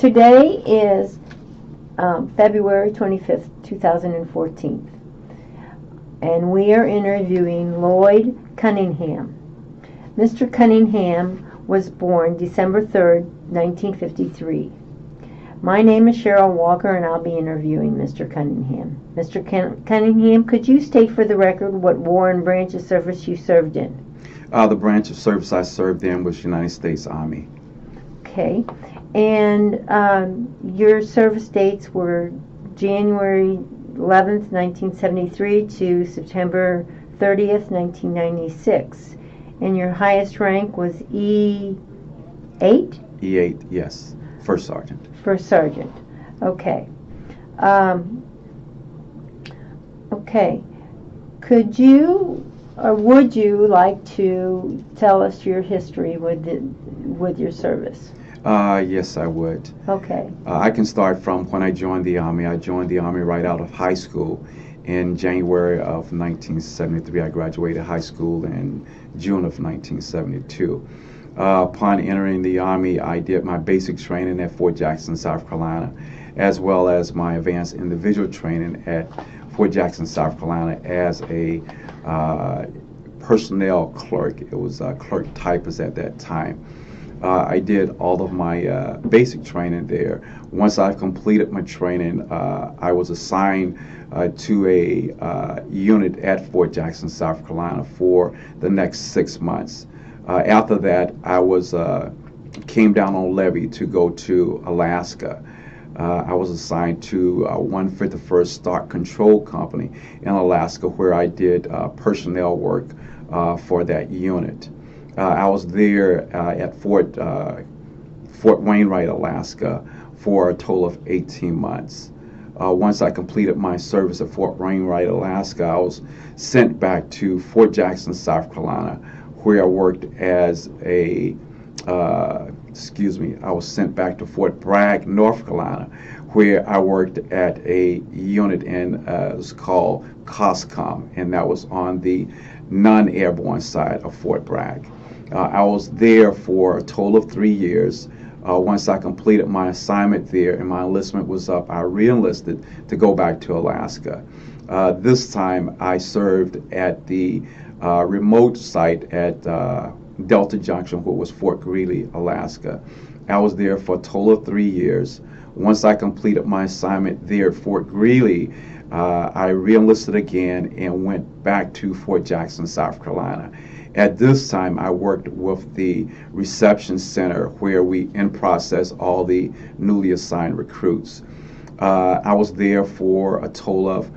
Today is February 25th, 2014, and we are interviewing Lloyd Cunningham. Mr. Cunningham was born December 3rd, 1953. My name is Cheryl Walker, and I'll be interviewing Mr. Cunningham. Mr. Cunningham, could you state for the record what war and branch of service you served in? The branch of service I served in was United States Army. Okay. And your service dates were January 11th, 1973 to September 30th, 1996. And your highest rank was E8? E8, yes. First Sergeant. First Sergeant. Okay. Okay. Could you or would you like to tell us your history with your service? Yes, I would. Okay. I can start from when I joined the Army. I joined the Army right out of high school in January of 1973. I graduated high school in June of 1972. Upon entering the Army, I did my basic training at Fort Jackson, South Carolina, as well as my advanced individual training at Fort Jackson, South Carolina as a personnel clerk. It was a clerk typist at that time. I did all of my basic training there. Once I completed my training, I was assigned to a unit at Fort Jackson, South Carolina for the next 6 months. After that, I came down on levy to go to Alaska. I was assigned to 151st Stock Control Company in Alaska, where I did personnel work for that unit. I was there at Fort Wainwright, Alaska, for a total of 18 months. Once I completed my service at Fort Wainwright, Alaska, I was sent back to Fort Jackson, South Carolina, where I worked as I was sent back to Fort Bragg, North Carolina, where I worked at a unit it was called COSCOM, and that was on the non-airborne side of Fort Bragg. I was there for a total of 3 years. Once I completed my assignment there and my enlistment was up, I re-enlisted to go back to Alaska. This time I served at the remote site at Delta Junction, which was Fort Greely, Alaska. I was there for a total of 3 years. Once I completed my assignment there at Fort Greely, I re-enlisted again and went back to Fort Jackson, South Carolina. At this time, I worked with the reception center where we in-process all the newly assigned recruits. I was there for a total of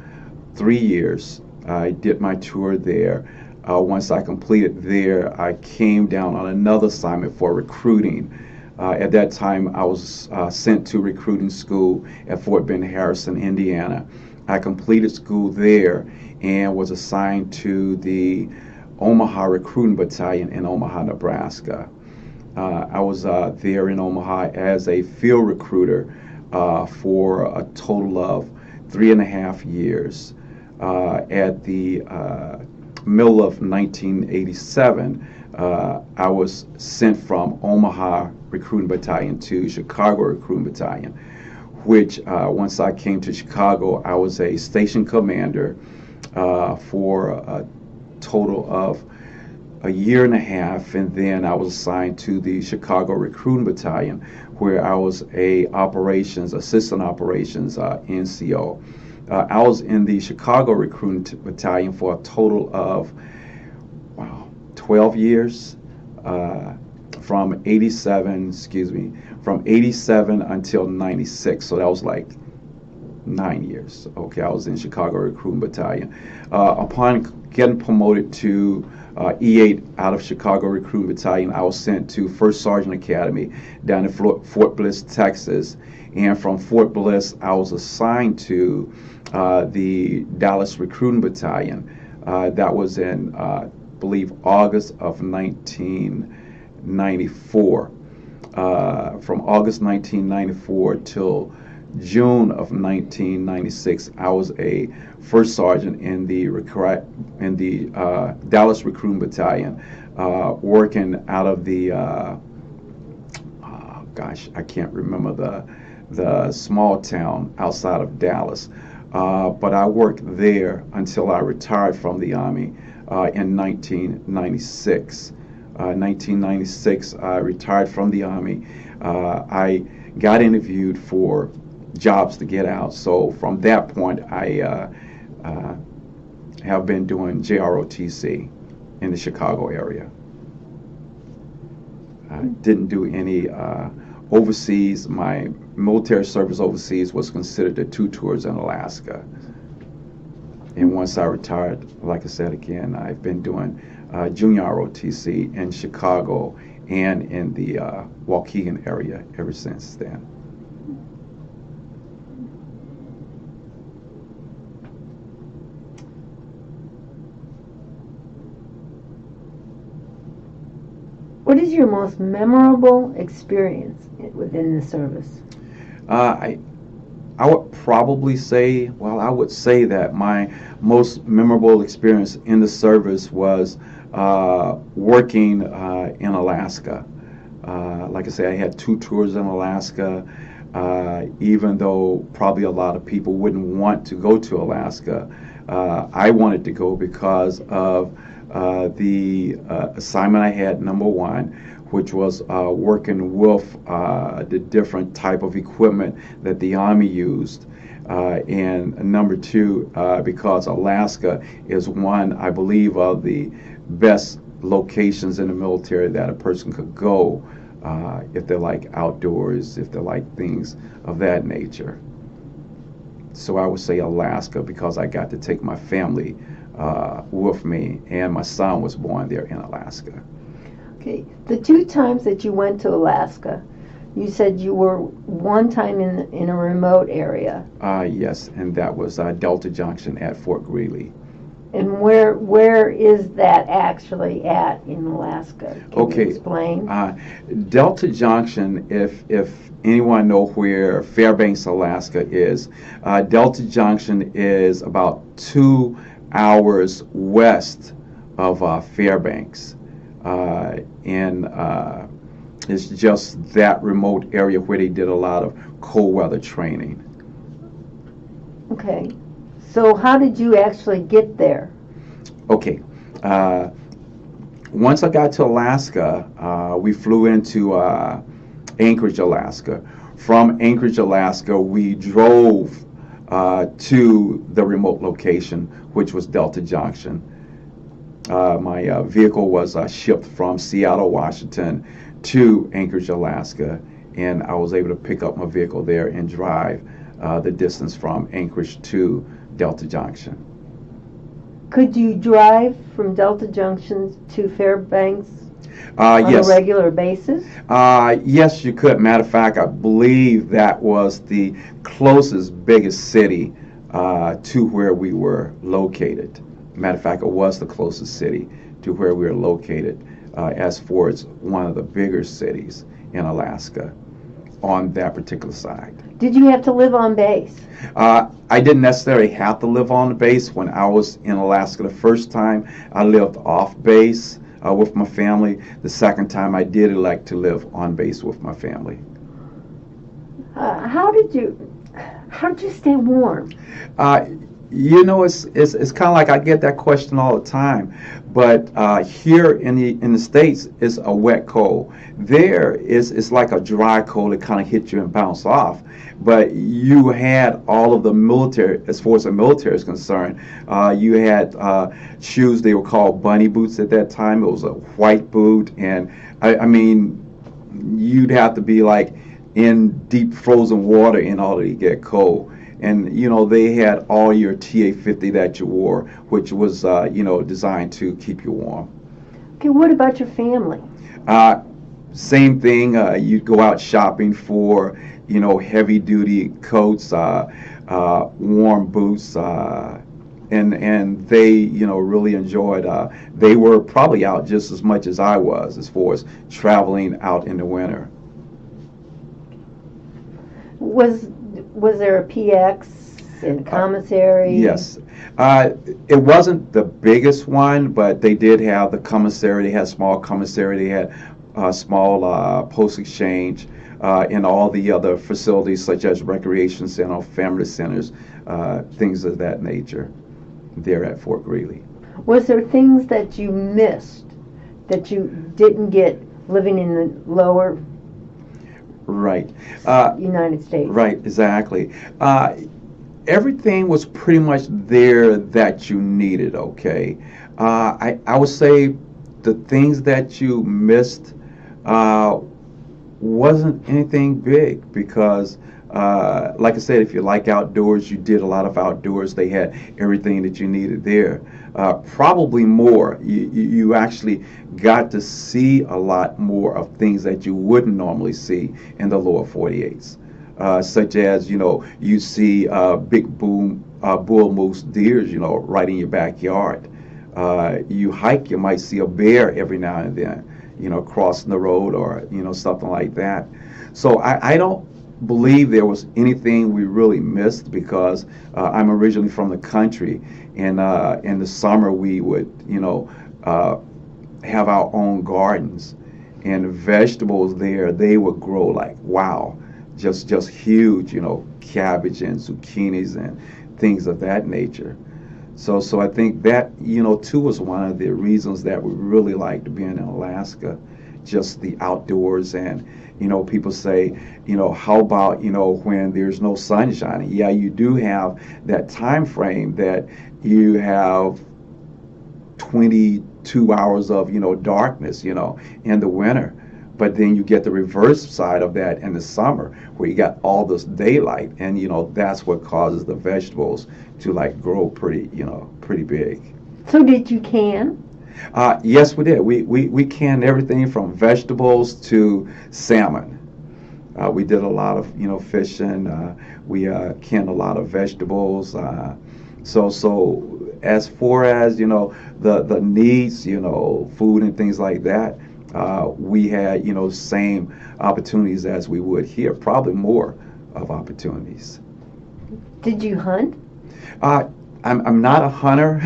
3 years. I did my tour there. Once I completed there, I came down on another assignment for recruiting. At that time, I was sent to recruiting school at Fort Ben Harrison, Indiana. I completed school there and was assigned to the Omaha Recruiting Battalion in Omaha, Nebraska. I was there in Omaha as a field recruiter for a total of 3.5 years. At the middle of 1987, I was sent from Omaha Recruiting Battalion to Chicago Recruiting Battalion, which once I came to Chicago, I was a station commander for a total of 1.5 years, and then I was assigned to the Chicago Recruiting Battalion, where I was a assistant operations NCO. I was in the Chicago Recruiting Battalion for a total of 12 years, from 87 until 96. So that was like 9 years. Okay, I was in Chicago Recruiting Battalion. Upon getting promoted to E8 out of Chicago Recruiting Battalion, I was sent to First Sergeant Academy down in Fort Bliss, Texas. And from Fort Bliss, I was assigned to the Dallas Recruiting Battalion. That was in, I believe, August of 1994. From August 1994 till June of 1996, I was a first sergeant in the Dallas Recruiting Battalion, working out of the gosh, I can't remember the small town outside of Dallas. But I worked there until I retired from the Army in 1996. 1996, I retired from the Army. I got interviewed for jobs to get out. So from that point, I have been doing JROTC in the Chicago area. I didn't do any overseas. My military service overseas was considered the 2 tours in Alaska. And once I retired, like I said again, I've been doing junior ROTC in Chicago and in the Waukegan area ever since then. What is your most memorable experience within the service? I would probably say, well, I would say that my most memorable experience in the service was working in Alaska. Like I say, I had 2 tours in Alaska, even though probably a lot of people wouldn't want to go to Alaska. I wanted to go because of the assignment I had, number one, which was working with the different type of equipment that the Army used. And number two, because Alaska is one, I believe, of the best locations in the military that a person could go if they're like outdoors, if they're like things of that nature. So I would say Alaska because I got to take my family with me, and my son was born there in Alaska. Okay, the 2 times that you went to Alaska, you said you were one time in a remote area. Yes, and that was Delta Junction at Fort Greely. And where is that actually at in Alaska? Can you explain? Delta Junction, if anyone know where Fairbanks, Alaska is, Delta Junction is about 2 hours west of Fairbanks. And it's just that remote area where they did a lot of cold weather training. Okay. So how did you actually get there? Okay. Once I got to Alaska, we flew into Anchorage, Alaska. From Anchorage, Alaska, we drove to the remote location, which was Delta Junction. My vehicle was shipped from Seattle, Washington to Anchorage, Alaska, and I was able to pick up my vehicle there and drive the distance from Anchorage to Delta Junction. Could you drive from Delta Junction to Fairbanks on yes. a regular basis? Yes, you could. Matter of fact, I believe that was the closest, biggest city to where we were located. Matter of fact, it was the closest city to where we were located as far as one of the bigger cities in Alaska on that particular side. Did you have to live on base? I didn't necessarily have to live on the base. When I was in Alaska the first time, I lived off base with my family. The second time, I did elect to live on base with my family. How did you stay warm? You know, it's kind of like I get that question all the time, but here in the States, it's a wet cold. There it's like a dry cold that kind of hits you and bounce off. But you had all of the military, as far as the military is concerned, you had shoes, they were called bunny boots at that time. It was a white boot, and I mean, you'd have to be like in deep frozen water in order to get cold. And, you know, they had all your TA-50 that you wore, which was, you know, designed to keep you warm. Okay, what about your family? Same thing. You'd go out shopping for, you know, heavy-duty coats, warm boots, and they, you know, really enjoyed. They were probably out just as much as I was as far as traveling out in the winter. Was there a PX and commissary? Yes. It wasn't the biggest one, but they did have the commissary. They had small commissary. They had small post exchange. and all the other facilities such as recreation center, family centers, things of that nature there at Fort Greeley. Was there things that you missed that you didn't get living in the lower Right. United States? Right, exactly. Everything was pretty much there that you needed, okay? I would say the things that you missed wasn't anything big because, like I said, if you like outdoors, you did a lot of outdoors. They had everything that you needed there. Probably more. You actually got to see a lot more of things that you wouldn't normally see in the lower 48s. Such as, you see big bull moose deers, right in your backyard. You hike, you might see a bear every now and then, crossing the road or, something like that. So I don't believe there was anything we really missed because I'm originally from the country, and in the summer we would, have our own gardens, and vegetables there, they would grow like, wow. Just huge, cabbage and zucchinis and things of that nature. So I think that, too, was one of the reasons that we really liked being in Alaska, just the outdoors. And, people say, how about, when there's no sunshine? Yeah, you do have that time frame that you have 22 hours of, darkness, in the winter. But then you get the reverse side of that in the summer, where you got all this daylight, and that's what causes the vegetables to grow pretty big. So did you can? Yes, we did. We canned everything from vegetables to salmon. We did a lot of fishing. We canned a lot of vegetables. So as far as the needs, food and things like that. We had, same opportunities as we would here, probably more of opportunities. Did you hunt? I'm not a hunter,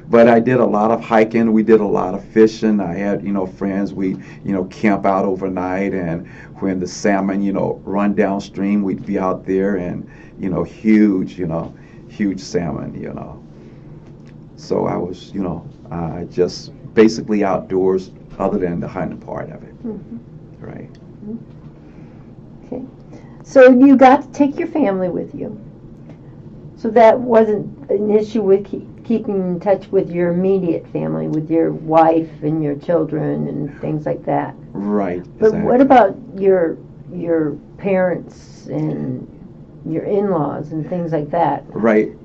but I did a lot of hiking. We did a lot of fishing. I had, friends. We, camp out overnight, and when the salmon, run downstream, we'd be out there, and, huge salmon, So I was, just basically outdoors, other than the hunting part of it. Mm-hmm. Right. Mm-hmm. Okay. So you got to take your family with you. So that wasn't an issue with keeping in touch with your immediate family, with your wife and your children and things like that. Right. But exactly. What about your parents and your in-laws and things like that? Right.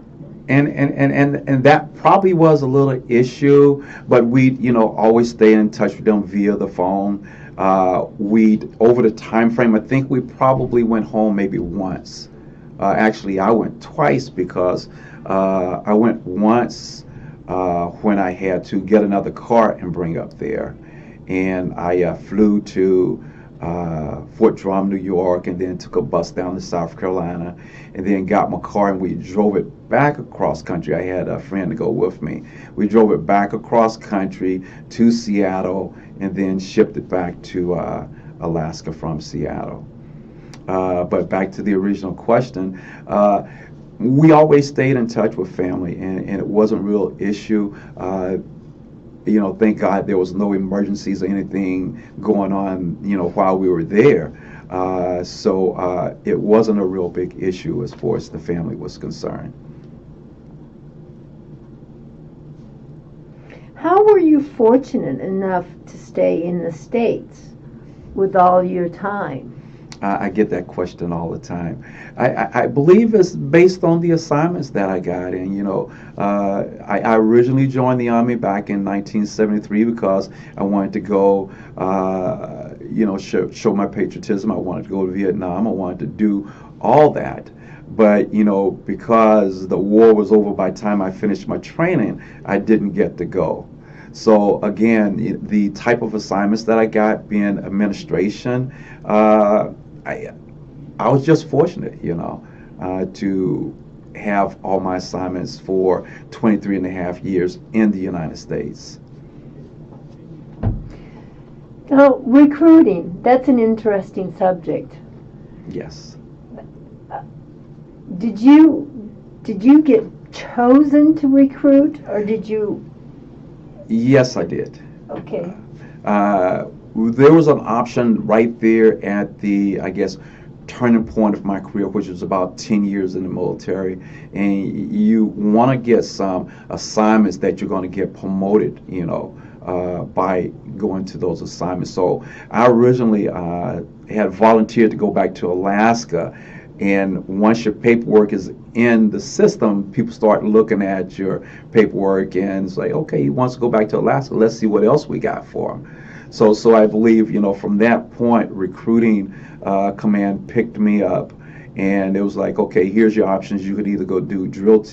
And that probably was a little issue, but we always stay in touch with them via the phone. Over the time frame, I think we probably went home maybe once. Actually, I went twice because I went once when I had to get another car and bring up there, and I flew to Fort Drum, New York, and then took a bus down to South Carolina, and then got my car and we drove it back across country. I had a friend to go with me. We drove it back across country to Seattle and then shipped it back to Alaska from Seattle. But back to the original question, we always stayed in touch with family, and it wasn't a real issue. Thank God there was no emergencies or anything going on, while we were there. So it wasn't a real big issue as far as the family was concerned. How were you fortunate enough to stay in the States with all your time? I get that question all the time. I believe it's based on the assignments that I got. And, I originally joined the Army back in 1973 because I wanted to go, show my patriotism. I wanted to go to Vietnam. I wanted to do all that. But, because the war was over by the time I finished my training, I didn't get to go. So, again, the type of assignments that I got, being administration, I was just fortunate, to have all my assignments for 23 and a half years in the United States. Now, recruiting, that's an interesting subject. Yes. Did you get chosen to recruit, or did you? Yes, I did. Okay. There was an option right there at the, I guess, turning point of my career, which was about 10 years in the military, and you want to get some assignments that you're going to get promoted, by going to those assignments. So I originally had volunteered to go back to Alaska, and once your paperwork is in the system, people start looking at your paperwork and say, okay, he wants to go back to Alaska, let's see what else we got for him. So I believe, from that point, recruiting command picked me up, and it was like, okay, here's your options. You could either go do drill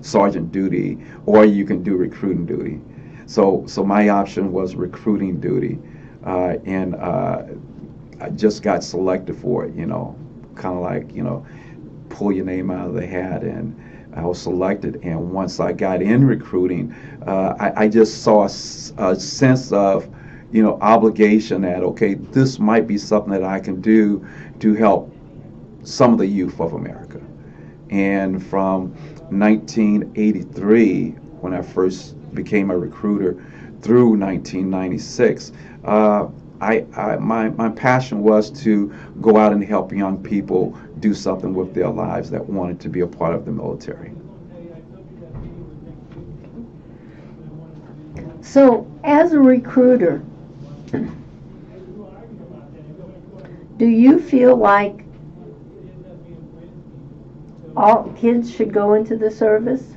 sergeant duty, or you can do recruiting duty. So my option was recruiting duty, and I just got selected for it, kind of like, pull your name out of the hat, and I was selected. And once I got in recruiting, I just saw a sense of, obligation that, okay, this might be something that I can do to help some of the youth of America. And from 1983, when I first became a recruiter, through 1996, my passion was to go out and help young people do something with their lives that wanted to be a part of the military. So, as a recruiter, do you feel like all kids should go into the service?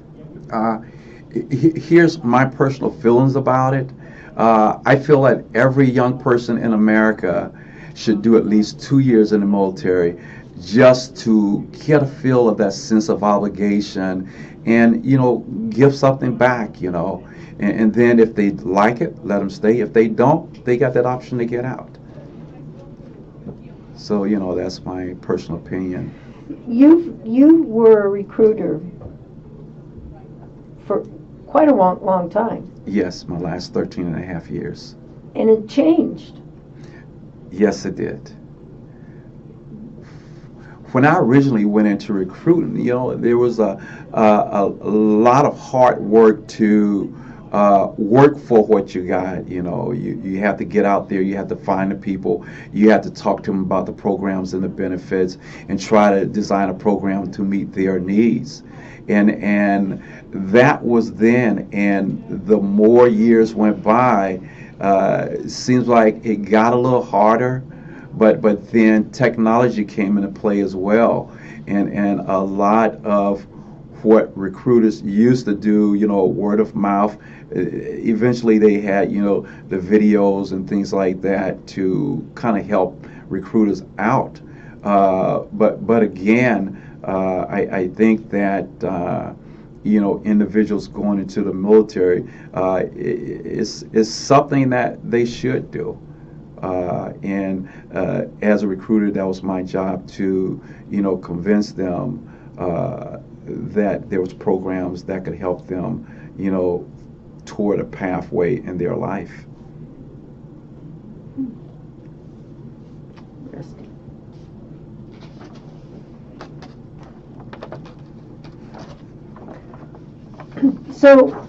Here's my personal feelings about it. I feel that every young person in America should do at least 2 years in the military, just to get a feel of that sense of obligation and, give something back, and then if they like it, let them stay. If they don't, they got that option to get out. So, that's my personal opinion. You were a recruiter for quite a long time. Yes, my last 13 and a half years. And it changed. Yes, it did. When I originally went into recruiting, there was a lot of hard work to work for what you got. You have to get out there, you have to find the people, you have to talk to them about the programs and the benefits, and try to design a program to meet their needs. And that was then, and the more years went by, it seems like it got a little harder, but then technology came into play as well, and a lot of what recruiters used to do, word of mouth, eventually they had, the videos and things like that to kind of help recruiters out. But again, I think that individuals going into the military is something that they should do. And as a recruiter, that was my job to convince them that there was programs that could help them toward a pathway in their life. So,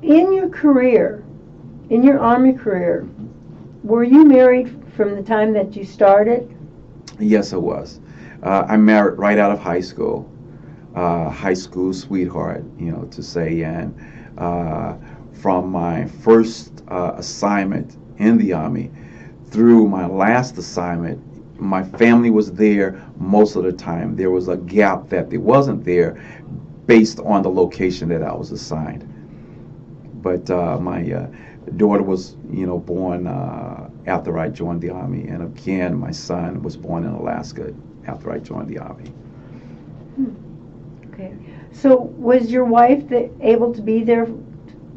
in your career, in your Army career, were you married from the time that you started? Yes, I was. I married right out of high school sweetheart, to say. And from my first assignment in the Army through my last assignment, my family was there most of the time. There was a gap that they wasn't there based on the location that I was assigned. But my daughter was, born after I joined the Army, and again, my son was born in Alaska after I joined the Army. Okay. So was your wife able to be there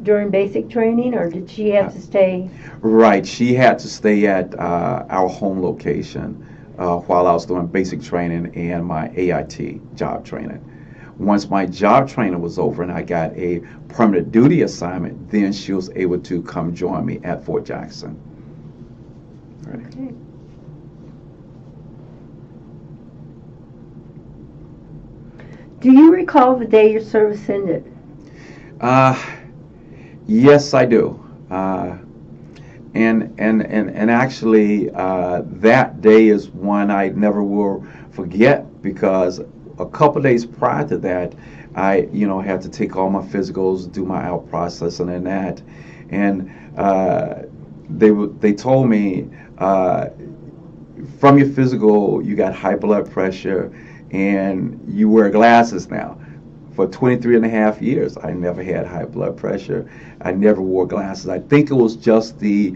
during basic training, or did she have to stay? Right. She had to stay at our home location while I was doing basic training and my AIT job training. once my job training was over and I got a permanent duty assignment, then she was able to come join me at Fort Jackson. Right. Okay. Do you recall the day your service ended? Yes, I do. And actually, that day is one I never will forget, because a couple days prior to that, I had to take all my physicals, do my out processing and that, and they told me from your physical you got high blood pressure and you wear glasses now. For 23 and a half years, I never had high blood pressure. I never wore glasses. I think it was just the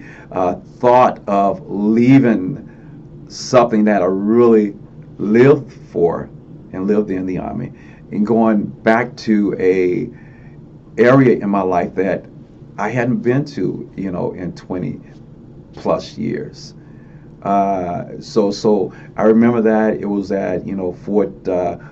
thought of leaving something that I really lived for and lived in the Army, and going back to a area in my life that I hadn't been to, in 20 plus years. So I remember that it was at Fort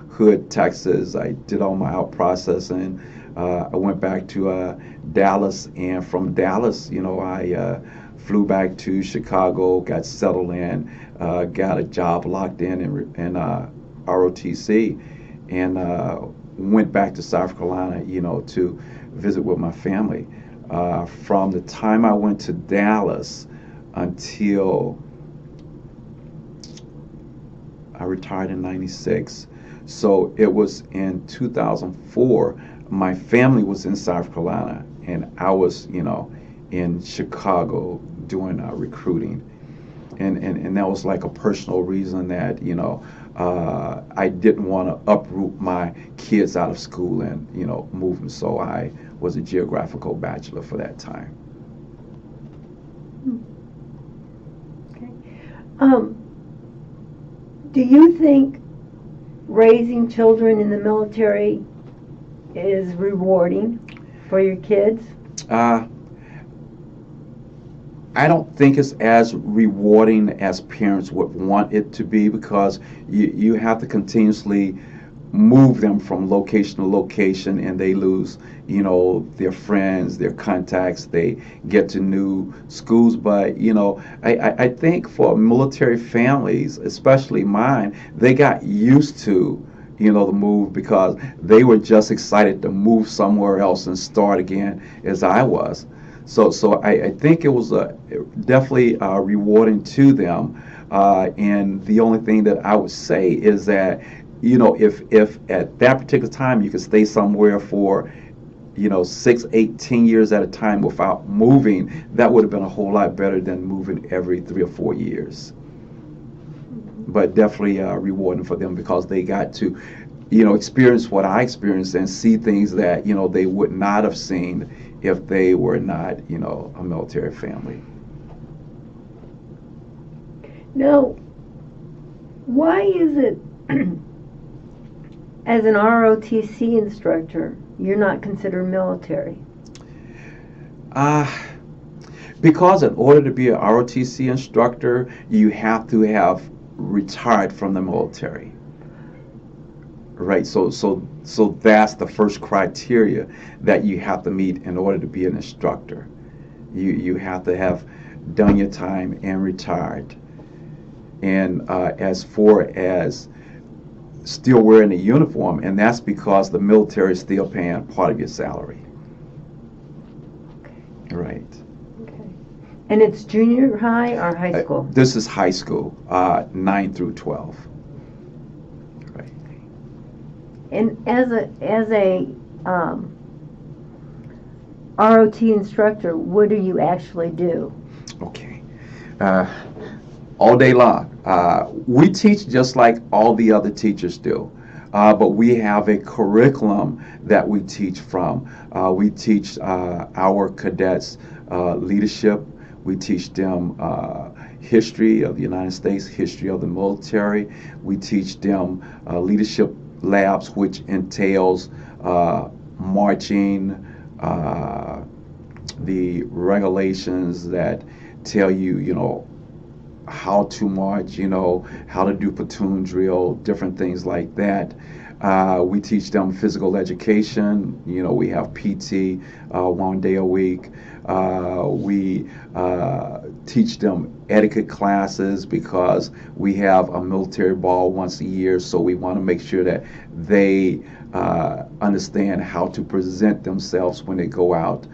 Hood, Texas. I did all my out processing. I went back to Dallas, and from Dallas, I flew back to Chicago, got settled in, got a job locked in ROTC, and went back to South Carolina, to visit with my family. From the time I went to Dallas until I retired in '96. So it was in 2004, my family was in South Carolina, and I was, in Chicago doing recruiting. And that was like a personal reason that, I didn't want to uproot my kids out of school and, move them. So I was a geographical bachelor for that time. Okay. Do you think raising children in the military is rewarding for your kids? I don't think it's as rewarding as parents would want it to be, because you have to continuously move them from location to location, and they lose, their friends, their contacts, they get to new schools. But, I think for military families, especially mine, they got used to, the move, because they were just excited to move somewhere else and start again, as I was. So I think it was definitely rewarding to them. And the only thing that I would say is that, if at that particular time you could stay somewhere for 6, 8, 10 years at a time without moving, that would have been a whole lot better than moving every 3 or 4 years. But definitely rewarding for them, because they got to, experience what I experienced and see things that, they would not have seen if they were not, a military family. Now, why is it, as an ROTC instructor, you're not considered military? Because in order to be an ROTC instructor, you have to have retired from the military. Right, so that's the first criteria that you have to meet in order to be an instructor. You have to have done your time and retired. And as far as still wearing a uniform, and that's because the military is still paying part of your salary. Okay. Right. Okay. And it's junior high or high school? This is high school, 9 through 12. Right. And as a ROT instructor, what do you actually do? Okay. All day long. We teach just like all the other teachers do, but we have a curriculum that we teach from. We teach our cadets leadership. We teach them history of the United States, history of the military. We teach them leadership labs, which entails marching, the regulations that tell you, how to march, how to do platoon drill, different things like that. We teach them physical education. You know, we have PT 1 day a week. We teach them etiquette classes because we have a military ball once a year, so we want to make sure that they understand how to present themselves when they go out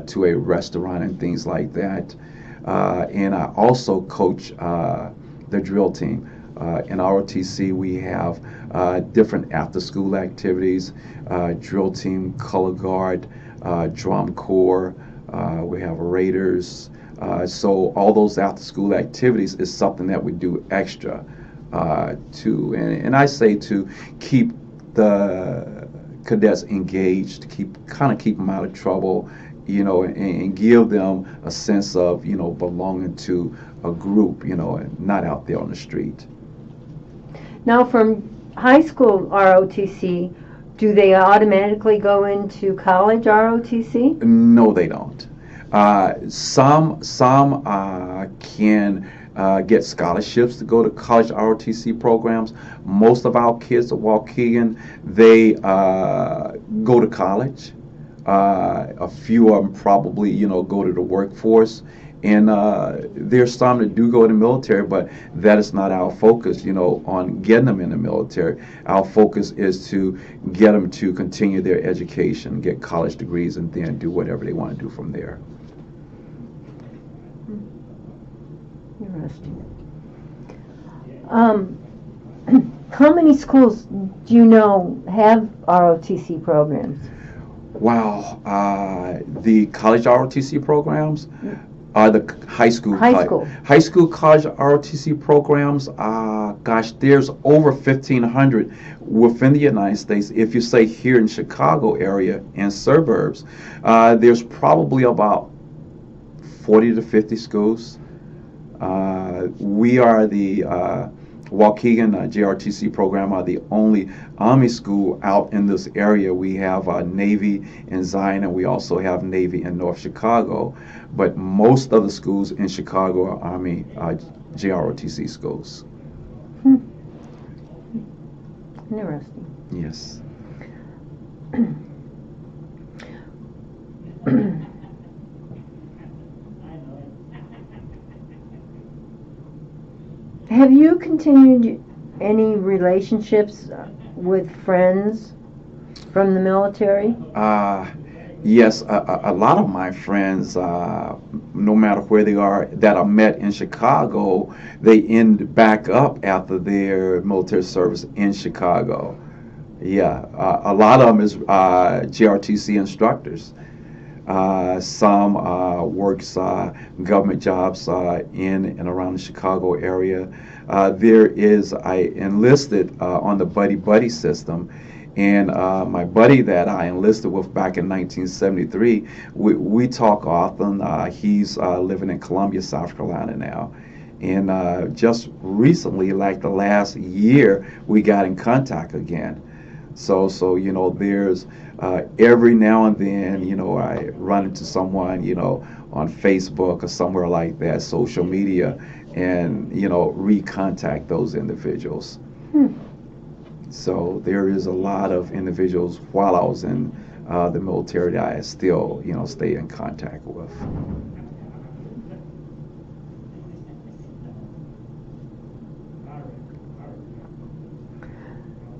to a restaurant and things like that. And I also coach the drill team. In ROTC, we have different after-school activities, drill team, color guard, drum corps, we have raiders. So all those after-school activities is something that we do extra and I say to keep the cadets engaged, keep them out of trouble, you know, and give them a sense of, you know, belonging to a group, you know, and not out there on the street. Now, from high school ROTC, do they automatically go into college ROTC? No, they don't. Some can get scholarships to go to college ROTC programs. Most of our kids at Waukegan, they go to college. A few of them probably, you know, go to the workforce. And there's some that do go in the military, but that is not our focus, you know, on getting them in the military. Our focus is to get them to continue their education, get college degrees, and then do whatever they want to do from there. Interesting. How many schools do you know have ROTC programs? Wow. The college ROTC programs? The high school college ROTC programs, gosh, there's over 1,500 within the United States. If you say here in Chicago area and suburbs, there's probably about 40 to 50 schools. We are the Waukegan JRTC program are the only Army school out in this area. We have Navy in Zion, and we also have Navy in North Chicago. But most of the schools in Chicago are Army JROTC schools. Interesting. Yes. Have you continued any relationships with friends from the military? Yes, a lot of my friends, no matter where they are, that I met in Chicago, they end back up after their military service in Chicago. Yeah, a lot of them is GRTC instructors. Some works government jobs in and around the Chicago area. I enlisted on the buddy system, and my buddy that I enlisted with back in 1973, we talk often. He's living in Columbia, South Carolina now. And just recently, like the last year, we got in contact again. So you know, there's every now and then, you know, I run into someone, you know, on Facebook or somewhere like that, social media, and, you know, recontact those individuals. So there is a lot of individuals while I was in the military that I still, you know, stay in contact with.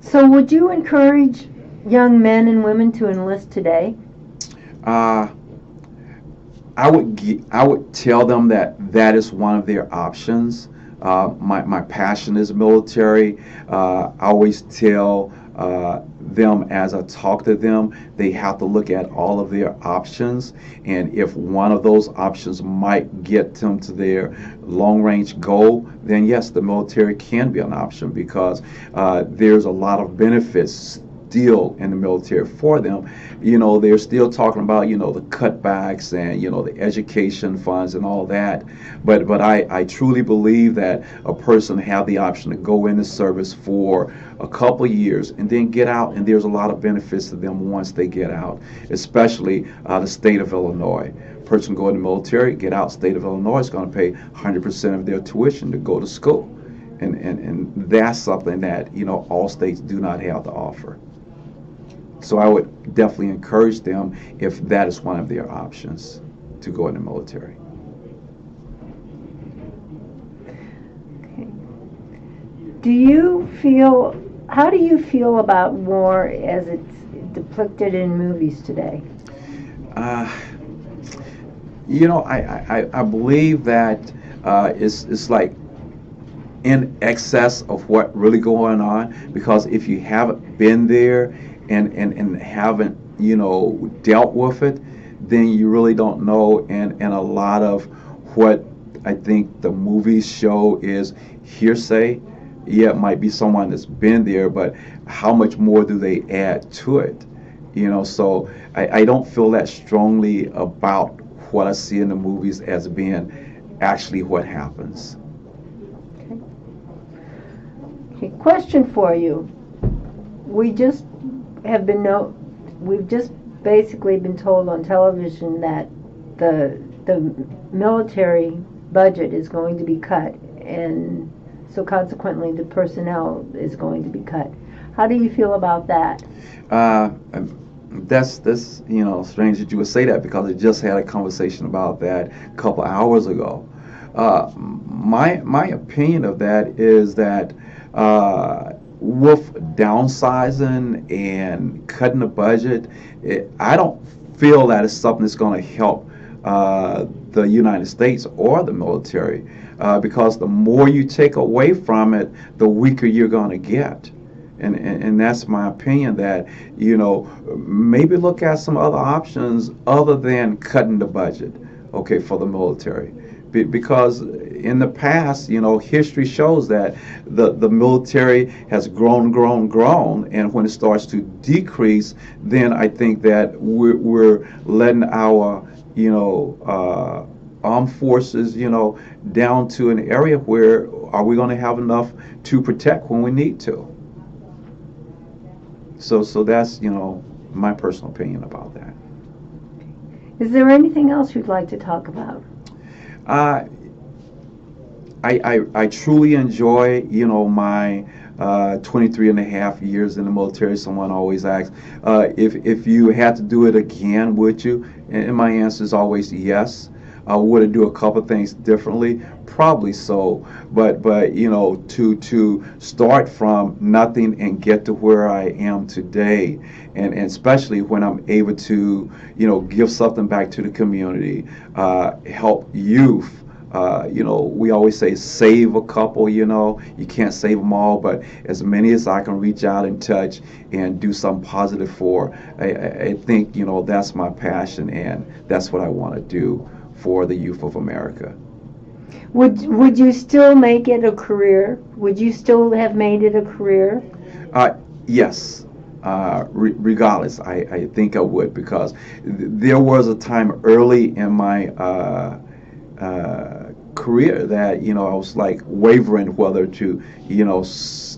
So would you encourage young men and women to enlist today? I would tell them that is one of their options. My passion is military. I always tell them as I talk to them, they have to look at all of their options, and if one of those options might get them to their long-range goal, then yes, the military can be an option, because there's a lot of benefits still in the military for them. You know, they're still talking about, you know, the cutbacks and, you know, the education funds and all that. But I truly believe that a person have the option to go into service for a couple of years and then get out, and there's a lot of benefits to them once they get out, especially the state of Illinois. Person go in the military, get out, state of Illinois is going to pay 100% of their tuition to go to school. And that's something that, all states do not have to offer. So I would definitely encourage them, if that is one of their options, to go in the military. How do you feel about war as it's depicted in movies today? I believe that it's like in excess of what really going on, because if you haven't been there and haven't dealt with it, then you really don't know. And a lot of what I think the movies show is hearsay. Yeah, it might be someone that's been there, but how much more do they add to it? So I don't feel that strongly about what I see in the movies as being actually what happens. Okay, question for you. We've just basically been told on television that the military budget is going to be cut, and so consequently the personnel is going to be cut. How do you feel about that? That's strange that you would say that, because I just had a conversation about that a couple hours ago. My opinion of that is that with downsizing and cutting the budget, I don't feel that it's something that's going to help the United States or the military, because the more you take away from it, the weaker you're going to get. And that's my opinion, that maybe look at some other options other than cutting the budget, okay, for the military. Because in the past, history shows that the military has grown, and when it starts to decrease, then I think that we're letting our armed forces down to an area where, are we going to have enough to protect when we need to? So that's my personal opinion about that. Is there anything else you'd like to talk about? I truly enjoy my 23 and a half years in the military. Someone always asks, if you had to do it again, would you? And my answer is always yes. Would I do a couple things differently? Probably so, but to start from nothing and get to where I am today, and especially when I'm able to give something back to the community, help youth. We always say save a couple. You can't save them all, but as many as I can reach out and touch and do something positive for, I think that's my passion, and that's what I want to do for the youth of America. Would you still make it a career? Would you still have made it a career? Yes. Regardless, I think I would, because there was a time early in my career that I was like wavering whether to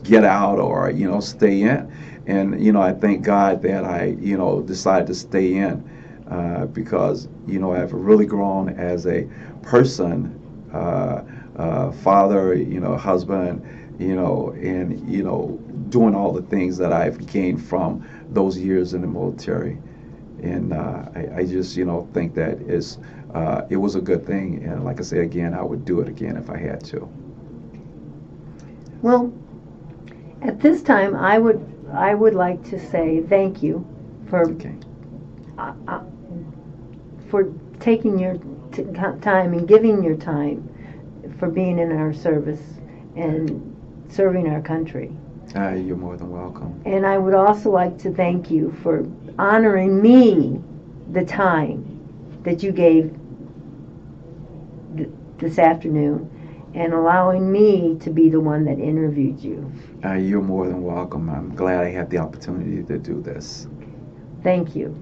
get out or stay in, and I thank God that I decided to stay in, because I've really grown as a person, father, husband, and doing all the things that I've gained from those years in the military. And I just think that it was a good thing, and like I say again, I would do it again if I had to. Well, at this time, I would like to say thank you for taking your time and giving your time for being in our service and serving our country. You're more than welcome. And I would also like to thank you for honoring me the time that you gave this afternoon and allowing me to be the one that interviewed you. You're more than welcome. I'm glad I had the opportunity to do this. Thank you.